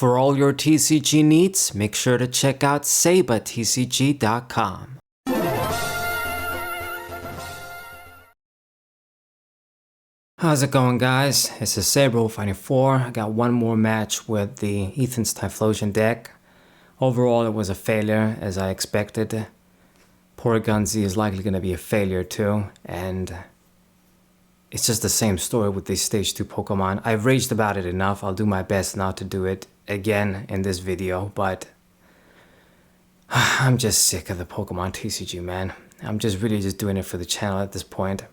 For all your TCG needs, make sure to check out sabatcg.com. How's it going, guys? This is Saber Fighting 4. I got one more match with the Ethan's Typhlosion deck. Overall, it was a failure, as I expected. Porygon-Z is likely going to be a failure too, and it's just the same story with these Stage 2 Pokemon. I've raged about it enough. I'll do my best not to do it again in this video, but I'm just sick of the Pokemon TCG, man. I'm just really doing it for the channel at this point.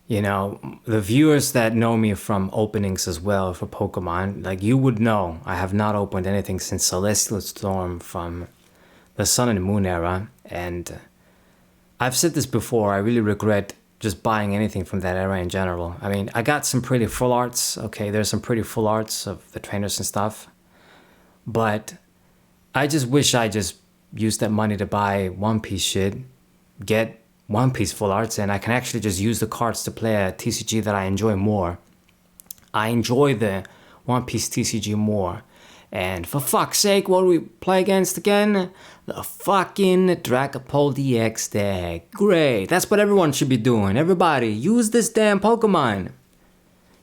You know, the viewers that know me from openings as well for Pokemon, like, you would know I have not opened anything since Celestial Storm from the Sun and Moon era, and I've said this before, I really regret just buying anything from that era in general. I mean, I got some pretty full arts, okay, there's some pretty full arts of the trainers and stuff, but I just wish I just used that money to buy One Piece shit, get One Piece full arts, and I can actually just use the cards to play a TCG that I enjoy more. I enjoy the One Piece TCG more. And for fuck's sake, what do we play against again? The fucking Dragapult DX deck. Great, that's what everyone should be doing. Everybody, use this damn Pokemon.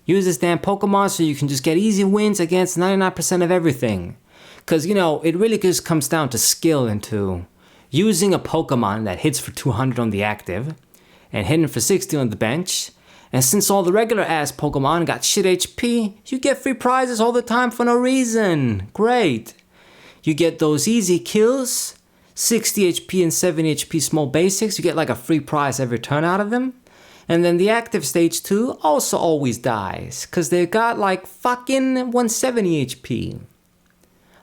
Use this damn Pokemon so you can just get easy wins against 99% of everything. Because, you know, it really just comes down to skill and to using a Pokemon that hits for 200 on the active and hitting for 60 on the bench. And since all the regular ass Pokemon got shit HP, you get free prizes all the time for no reason. Great. You get those easy kills, 60 HP and 70 HP small basics. You get like a free prize every turn out of them. And then the active stage 2 also always dies, because they got like fucking 170 HP.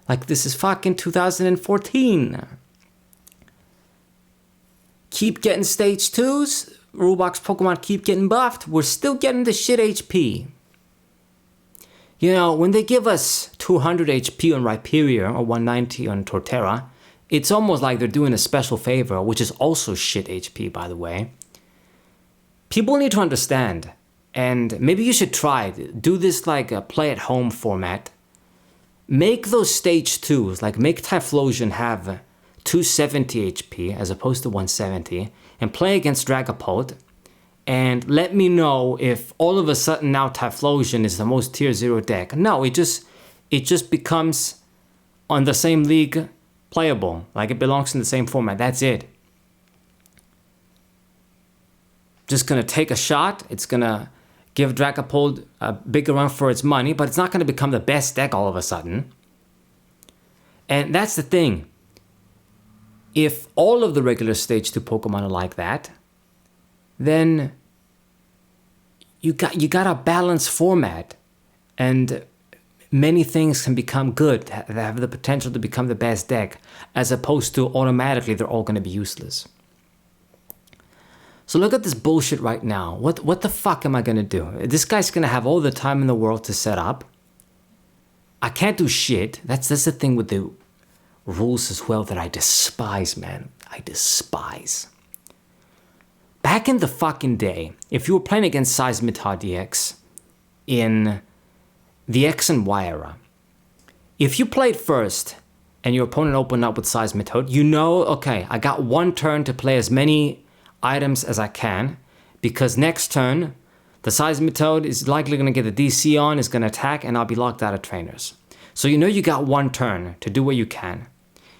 Like this is fucking 2014. Keep getting stage 2s. Rulebox Pokemon keep getting buffed, we're still getting the shit HP. You know, when they give us 200 HP on Rhyperior or 190 on Torterra, it's almost like they're doing a special favor, which is also shit HP, by the way. People need to understand, and maybe you should try it. Do this like a play-at-home format. Make those stage 2s, like make Typhlosion have 270 HP as opposed to 170, and play against Dragapult, and let me know if all of a sudden now Typhlosion is the most tier 0 deck. No, it just becomes on the same league playable, like it belongs in the same format. That's it. Just gonna take a shot. It's gonna give Dragapult a bigger run for its money, but it's not gonna become the best deck all of a sudden. And that's the thing. If all of the regular stage 2 Pokemon are like that, then you got a balanced format, and many things can become good, have the potential to become the best deck, as opposed to automatically they're all going to be useless. So look at this bullshit right now. What the fuck am I going to do? This guy's going to have all the time in the world to set up. I can't do shit. That's the thing with the rules as well that I despise, man. I despise. Back in the fucking day, if you were playing against Seismitoad DX in the X and Y era, if you played first and your opponent opened up with Seismitoad, you know, okay, I got one turn to play as many items as I can, because next turn, the Seismitoad is likely going to get the DC on, is going to attack, and I'll be locked out of trainers. So you know you got one turn to do what you can.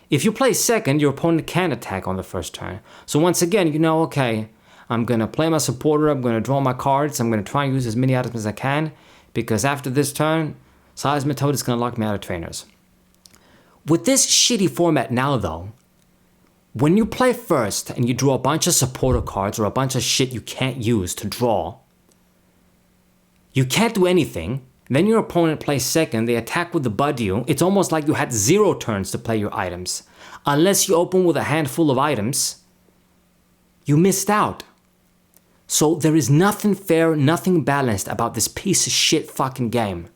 If you play second, your opponent can attack on the first turn. So once again, you know, okay, I'm going to play my supporter, I'm going to draw my cards, I'm going to try and use as many items as I can, because after this turn, Seismitoad is going to lock me out of trainers. With this shitty format now, though, when you play first and you draw a bunch of supporter cards or a bunch of shit you can't use to draw, you can't do anything. Then your opponent plays second, they attack with the Budew. It's almost like you had 0 turns to play your items. Unless you open with a handful of items, you missed out. So there is nothing fair, nothing balanced about this piece of shit fucking game.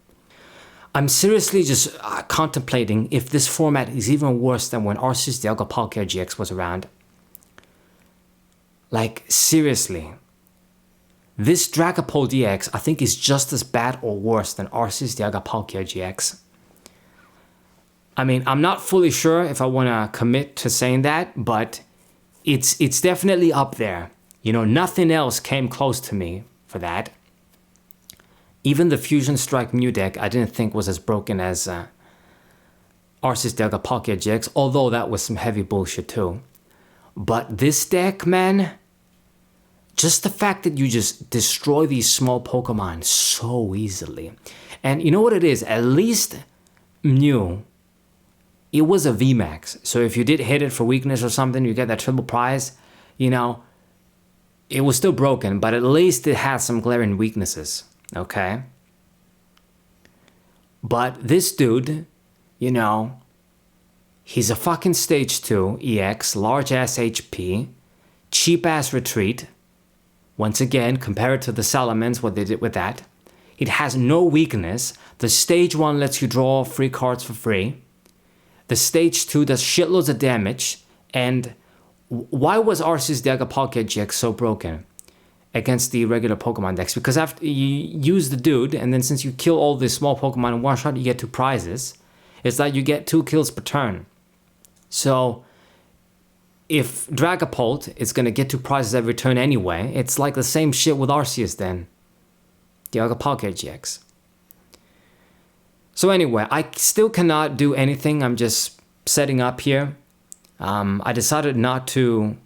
I'm seriously just contemplating if this format is even worse than when Arceus Dialga Palkia GX was around. Like, seriously. This Dragapult GX, I think, is just as bad or worse than Arceus Dragapult GX. I mean, I'm not fully sure if I want to commit to saying that, but it's definitely up there. You know, nothing else came close to me for that. Even the Fusion Strike Mew deck, I didn't think was as broken as Arceus Dragapult GX, although that was some heavy bullshit too. But this deck, man, just the fact that you just destroy these small Pokemon so easily. And you know what it is? At least Mew, it was a VMAX. So if you did hit it for weakness or something, you get that triple prize, you know, it was still broken, but at least it had some glaring weaknesses, okay? But this dude, you know, he's a fucking stage 2 EX, large ass HP, cheap ass retreat. Once again, compare it to the Salamence, what they did with that. It has no weakness. The stage 1 lets you draw free cards for free. The stage 2 does shitloads of damage. And why was Arceus Dragapult GX so broken against the regular Pokemon decks? Because after you use the dude, and then since you kill all these small Pokemon in one shot, you get 2 prizes. It's like you get 2 kills per turn. So if Dragapult is going to get 2 prizes every turn anyway, it's like the same shit with Arceus then. Dragapult GX. So anyway, I still cannot do anything. I'm just setting up here. I decided not to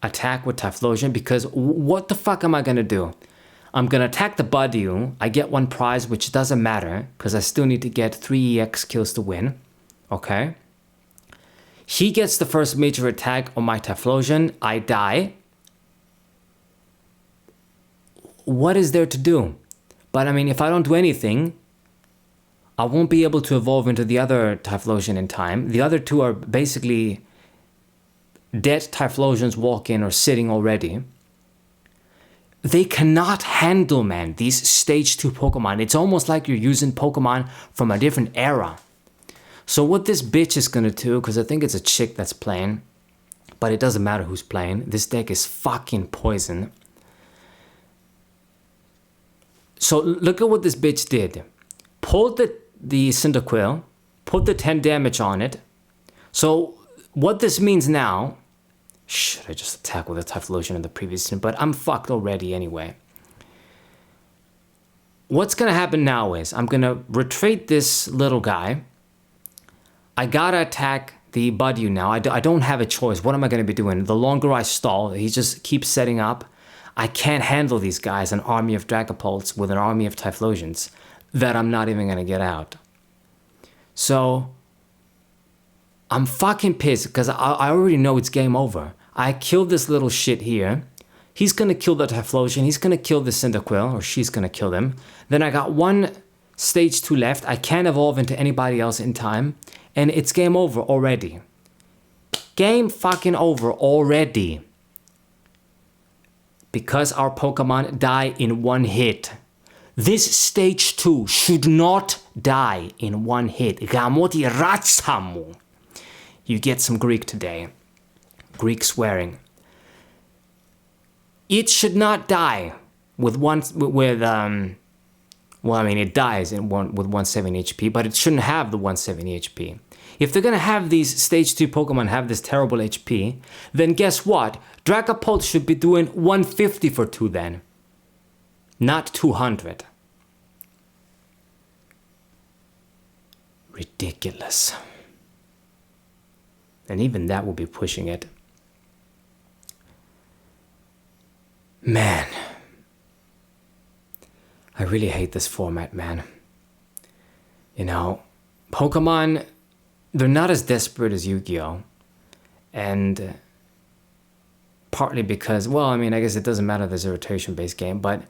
attack with Typhlosion because what the fuck am I going to do? I'm going to attack the Budew. I get 1 prize, which doesn't matter because I still need to get 3 EX kills to win. Okay. He gets the first major attack on my Typhlosion. I die. What is there to do? But I mean, if I don't do anything, I won't be able to evolve into the other Typhlosion in time. The other 2 are basically dead Typhlosions walking or sitting already. They cannot handle, man, these stage 2 Pokemon. It's almost like you're using Pokemon from a different era. So what this bitch is gonna do, because I think it's a chick that's playing, but it doesn't matter who's playing. This deck is fucking poison. So look at what this bitch did. Pulled the Cyndaquil, put the 10 damage on it. So what this means now, should I just attack with a Typhlosion in the previous turn? But I'm fucked already anyway. What's gonna happen now is I'm gonna retreat this little guy. I gotta attack the Budew now. I don't have a choice. What am I gonna be doing? The longer I stall, he just keeps setting up. I can't handle these guys, an army of Dragapults with an army of Typhlosions that I'm not even gonna get out. So I'm fucking pissed because I already know it's game over. I killed this little shit here. He's gonna kill the Typhlosion. He's gonna kill the Cyndaquil, or she's gonna kill them. Then I got 1 stage 2 left. I can't evolve into anybody else in time. And it's game over already. Game fucking over already. Because our Pokemon die in 1 hit. This stage 2 should not die in 1 hit. Gamoti Ratsamu. You get some Greek today. Greek swearing. It should not die with well, I mean, it dies with 170 HP, but it shouldn't have the 170 HP. If they're gonna have these stage 2 Pokemon have this terrible HP, then guess what? Dragapult should be doing 150 for 2 then. Not 200. Ridiculous. And even that will be pushing it. Man. I really hate this format, man. You know, Pokemon, they're not as desperate as Yu-Gi-Oh! And partly because, well, I mean, I guess it doesn't matter, there's a rotation-based game, but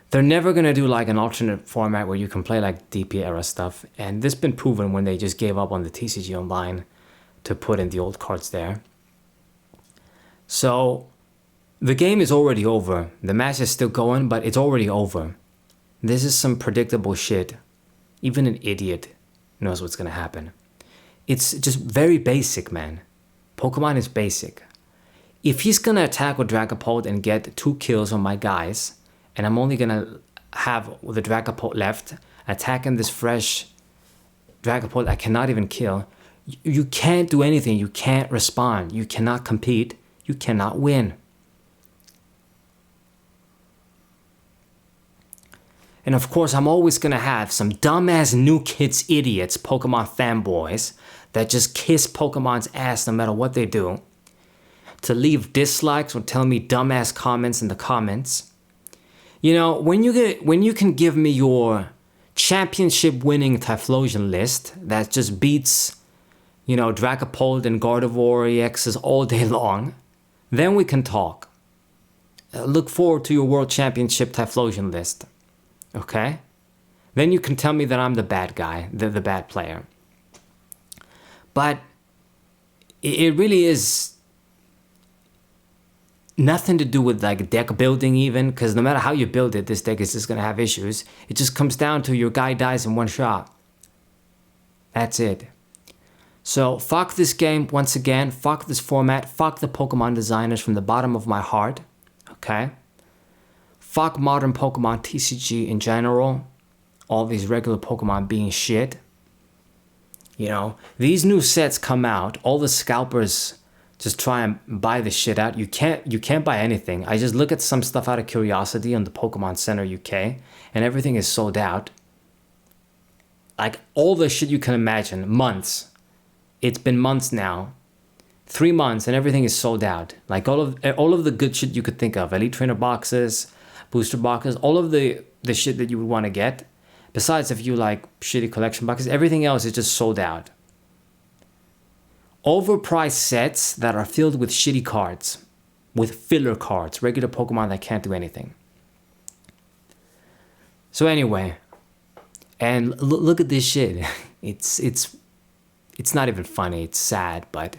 they're never going to do like an alternate format where you can play like DP era stuff. And this has been proven when they just gave up on the TCG Online to put in the old cards there. So the game is already over. The match is still going, but it's already over. This is some predictable shit. Even an idiot knows what's gonna happen. It's just very basic, man. Pokemon is basic. If he's gonna attack with Dragapult and get 2 kills on my guys, and I'm only gonna have the Dragapult left, attacking this fresh Dragapult I cannot even kill. You can't do anything. You can't respond. You cannot compete. You cannot win. And of course, I'm always gonna have some dumbass new kids, idiots, Pokemon fanboys that just kiss Pokemon's ass no matter what they do, to leave dislikes or tell me dumbass comments in the comments. You know, when you can give me your championship winning Typhlosion list that just beats, you know, Dragapult and Gardevoir EXs all day long, then we can talk. Look forward to your World Championship Typhlosion list. Okay? Then you can tell me that I'm the bad guy, the bad player. But it really is nothing to do with like deck building even, because no matter how you build it, this deck is just going to have issues. It just comes down to your guy dies in one shot. That's it. So fuck this game once again, fuck this format, fuck the Pokemon designers from the bottom of my heart. Okay? Fuck modern Pokemon TCG in general. All these regular Pokemon being shit. You know, these new sets come out, all the scalpers just try and buy the shit out. You can't buy anything. I just look at some stuff out of curiosity on the Pokemon Center UK, and everything is sold out. Like all the shit you can imagine, months. It's been months now. 3 months and everything is sold out. Like all of the good shit you could think of. Elite Trainer boxes, booster boxes, all of the shit that you would want to get. Besides if you like shitty collection boxes, everything else is just sold out. Overpriced sets that are filled with shitty cards. With filler cards. Regular Pokemon that can't do anything. So anyway. And look at this shit. It's not even funny. It's sad. But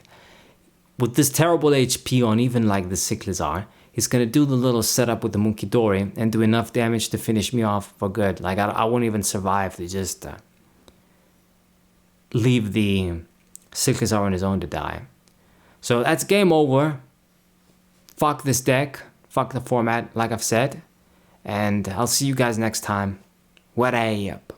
with this terrible HP on even like the Cyclizar, he's going to do the little setup with the Munkidori and do enough damage to finish me off for good. Like, I won't even survive to just leave the Cyclizar on his own to die. So that's game over. Fuck this deck. Fuck the format, like I've said. And I'll see you guys next time. What up?